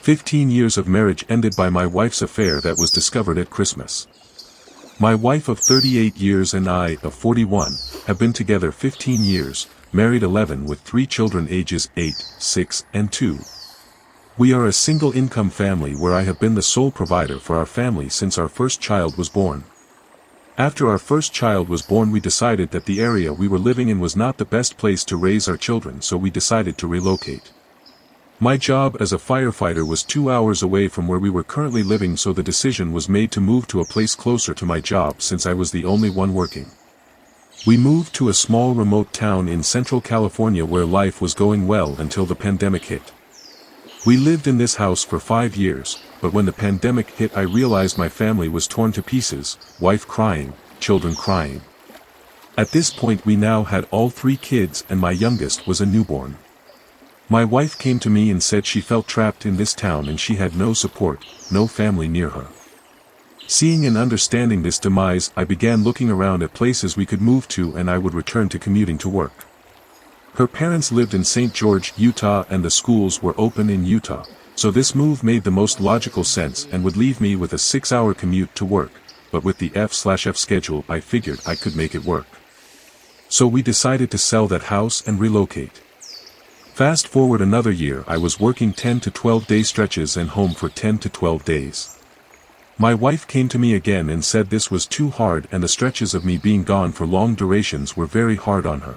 15 years of marriage ended by my wife's affair that was discovered at Christmas. My wife of 38 years and I, of 41, have been together 15 years, married 11 with 3 children ages 8, 6, and 2. We are a single-income family where I have been the sole provider for our family since our first child was born. After our first child was born, we decided that the area we were living in was not the best place to raise our children, so we decided to relocate. My job as a firefighter was 2 hours away from where we were currently living, so the decision was made to move to a place closer to my job since I was the only one working. We moved to a small remote town in Central California where life was going well until the pandemic hit. We lived in this house for 5 years, but when the pandemic hit I realized my family was torn to pieces, wife crying, children crying. At this point we now had all 3 kids and my youngest was a newborn. My wife came to me and said she felt trapped in this town and she had no support, no family near her. Seeing and understanding this demise, I began looking around at places we could move to and I would return to commuting to work. Her parents lived in St. George, Utah, and the schools were open in Utah, so this move made the most logical sense and would leave me with a 6-hour commute to work, but with the F/F schedule I figured I could make it work. So we decided to sell that house and relocate. Fast forward another year, I was working 10 to 12 day stretches and home for 10 to 12 days. My wife came to me again and said this was too hard and the stretches of me being gone for long durations were very hard on her.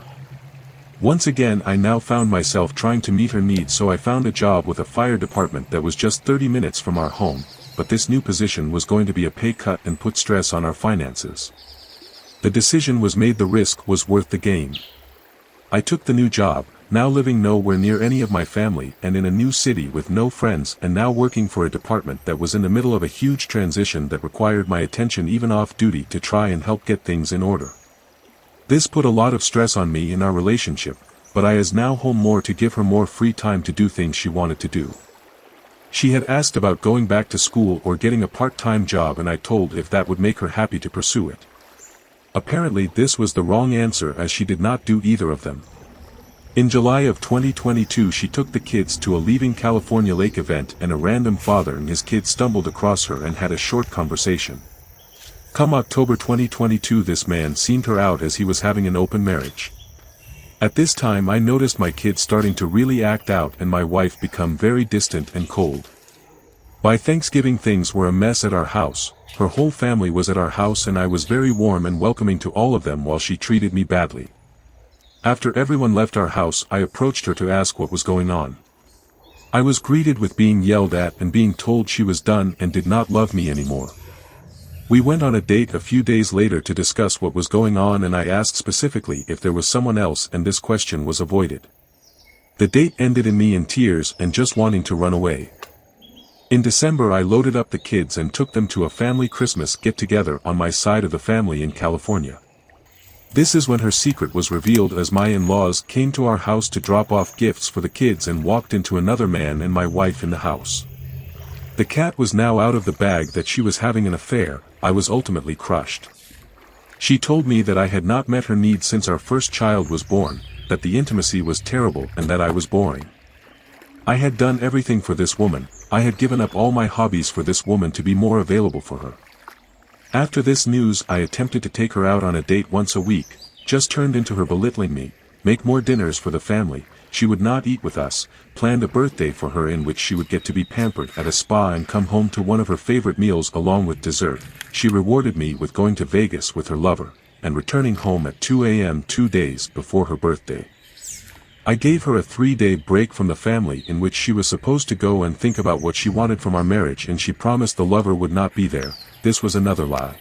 Once again I now found myself trying to meet her needs, so I found a job with a fire department that was just 30 minutes from our home, but this new position was going to be a pay cut and put stress on our finances. The decision was made, the risk was worth the gain. I took the new job, now living nowhere near any of my family and in a new city with no friends, and now working for a department that was in the middle of a huge transition that required my attention even off duty to try and help get things in order. This put a lot of stress on me in our relationship, but I is now home more to give her more free time to do things she wanted to do. She had asked about going back to school or getting a part-time job, and I told if that would make her happy to pursue it. Apparently this was the wrong answer, as she did not do either of them. In July of 2022 she took the kids to a Leaving California Lake event, and a random father and his kids stumbled across her and had a short conversation. Come October 2022 this man seemed her out as he was having an open marriage. At this time I noticed my kids starting to really act out and my wife become very distant and cold. By Thanksgiving things were a mess at our house, her whole family was at our house and I was very warm and welcoming to all of them while she treated me badly. After everyone left our house I approached her to ask what was going on. I was greeted with being yelled at and being told she was done and did not love me anymore. We went on a date a few days later to discuss what was going on, and I asked specifically if there was someone else, and this question was avoided. The date ended in me in tears and just wanting to run away. In December I loaded up the kids and took them to a family Christmas get-together on my side of the family in California. This is when her secret was revealed, as my in-laws came to our house to drop off gifts for the kids and walked into another man and my wife in the house. The cat was now out of the bag that she was having an affair. I was ultimately crushed. She told me that I had not met her needs since our first child was born, that the intimacy was terrible and that I was boring. I had done everything for this woman, I had given up all my hobbies for this woman to be more available for her. After this news I attempted to take her out on a date once a week, just turned into her belittling me, make more dinners for the family, she would not eat with us, planned a birthday for her in which she would get to be pampered at a spa and come home to one of her favorite meals along with dessert. She rewarded me with going to Vegas with her lover, and returning home at 2 a.m. 2 days before her birthday. I gave her a 3-day break from the family in which she was supposed to go and think about what she wanted from our marriage, and she promised the lover would not be there. This was another lie.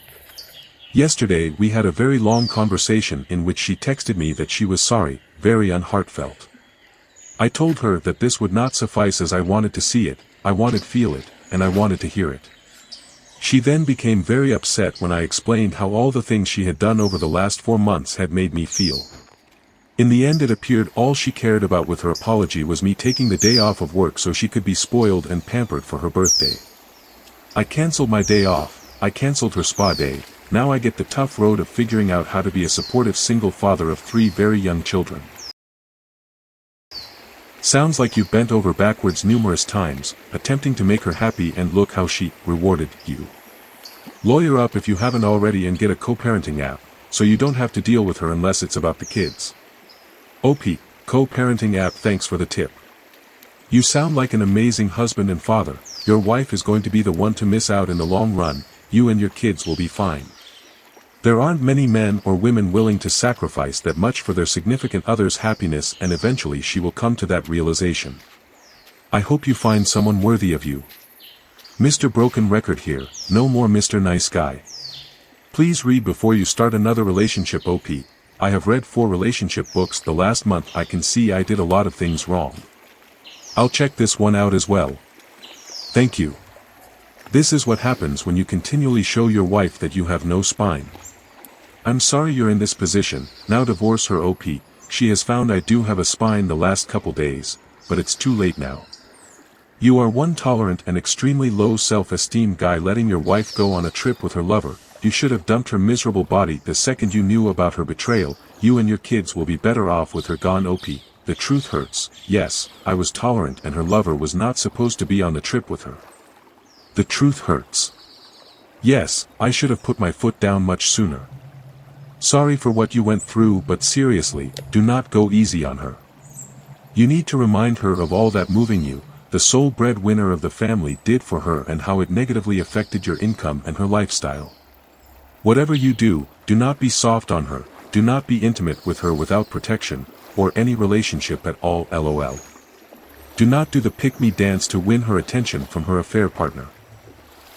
Yesterday we had a very long conversation in which she texted me that she was sorry, very unheartfelt. I told her that this would not suffice, as I wanted to see it, I wanted to feel it, and I wanted to hear it. She then became very upset when I explained how all the things she had done over the last 4 months had made me feel. In the end it appeared all she cared about with her apology was me taking the day off of work so she could be spoiled and pampered for her birthday. I cancelled my day off, I cancelled her spa day. Now I get the tough road of figuring out how to be a supportive single father of 3 very young children. Sounds like you've bent over backwards numerous times, attempting to make her happy, and look how she rewarded you. Lawyer up if you haven't already and get a co-parenting app, so you don't have to deal with her unless it's about the kids. OP, co-parenting app, thanks for the tip. You sound like an amazing husband and father. Your wife is going to be the one to miss out in the long run. You and your kids will be fine. There aren't many men or women willing to sacrifice that much for their significant other's happiness, and eventually she will come to that realization. I hope you find someone worthy of you. Mr. Broken Record here, no more Mr. Nice Guy. Please read before you start another relationship. OP, I have read 4 relationship books the last month. I can see I did a lot of things wrong. I'll check this one out as well. Thank you. This is what happens when you continually show your wife that you have no spine. I'm sorry you're in this position. Now divorce her. OP, she has found I do have a spine the last couple days, but it's too late now. You are one tolerant and extremely low self-esteem guy letting your wife go on a trip with her lover. You should have dumped her miserable body the second you knew about her betrayal. You and your kids will be better off with her gone. OP, the truth hurts. Yes, I was tolerant and her lover was not supposed to be on the trip with her. The truth hurts. Yes, I should have put my foot down much sooner. Sorry for what you went through, but seriously, do not go easy on her. You need to remind her of all that moving you, the sole breadwinner of the family, did for her, and how it negatively affected your income and her lifestyle. Whatever you do, do not be soft on her, do not be intimate with her without protection, or any relationship at all. LOL. Do not do the pick-me dance to win her attention from her affair partner.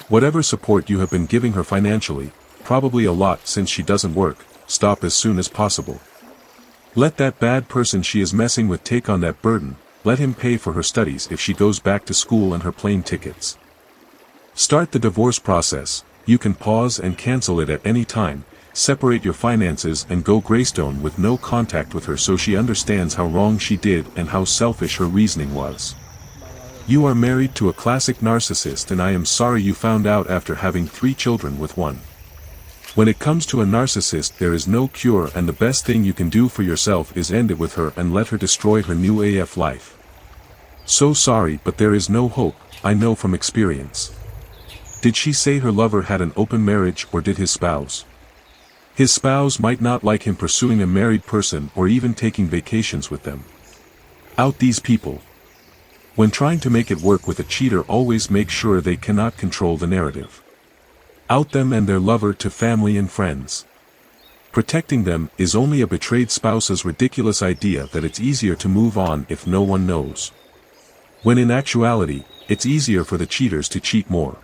Whatever support you have been giving her financially, probably a lot since she doesn't work, stop as soon as possible. Let that bad person she is messing with take on that burden. Let him pay for her studies if she goes back to school and her plane tickets. Start the divorce process. You can pause and cancel it at any time. Separate your finances and go Greystone with no contact with her so she understands how wrong she did and how selfish her reasoning was. You are married to a classic narcissist, and I am sorry you found out after having 3 children with one. When it comes to a narcissist, there is no cure, and the best thing you can do for yourself is end it with her and let her destroy her new AF life. So sorry, but there is no hope, I know from experience. Did she say her lover had an open marriage, or did his spouse? His spouse might not like him pursuing a married person or even taking vacations with them. Out these people. When trying to make it work with a cheater, always make sure they cannot control the narrative. Out them and their lover to family and friends. Protecting them is only a betrayed spouse's ridiculous idea that it's easier to move on if no one knows. When in actuality, it's easier for the cheaters to cheat more.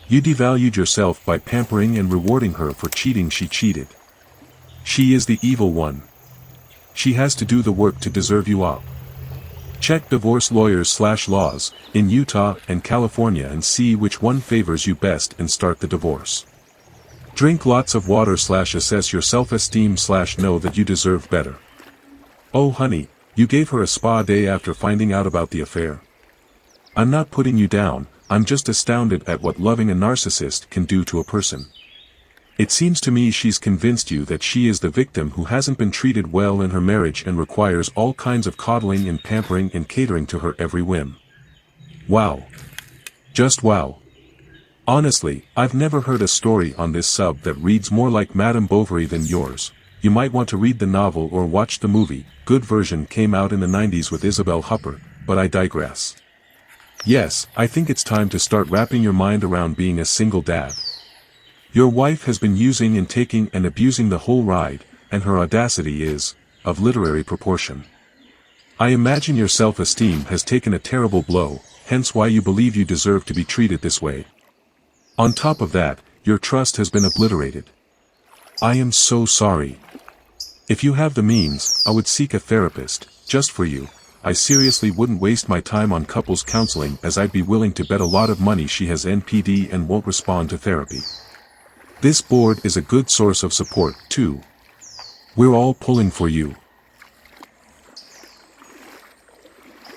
You devalued yourself by pampering and rewarding her for cheating. She cheated. She is the evil one. She has to do the work to deserve you up. Check divorce lawyers/laws in Utah and California and see which one favors you best and start the divorce. Drink lots of water/assess your self-esteem/know that you deserve better. Oh honey, you gave her a spa day after finding out about the affair. I'm not putting you down, I'm just astounded at what loving a narcissist can do to a person. It seems to me she's convinced you that she is the victim who hasn't been treated well in her marriage and requires all kinds of coddling and pampering and catering to her every whim. Wow. Just wow. Honestly, I've never heard a story on this sub that reads more like Madame Bovary than yours. You might want to read the novel or watch the movie. Good version came out in the 90s with Isabel Huppert, but I digress. Yes, I think it's time to start wrapping your mind around being a single dad. Your wife has been using and taking and abusing the whole ride, and her audacity is of literary proportion. I imagine your self-esteem has taken a terrible blow, hence why you believe you deserve to be treated this way. On top of that, your trust has been obliterated. I am so sorry. If you have the means, I would seek a therapist, just for you. I seriously wouldn't waste my time on couples counseling, as I'd be willing to bet a lot of money she has NPD and won't respond to therapy. This board is a good source of support, too. We're all pulling for you.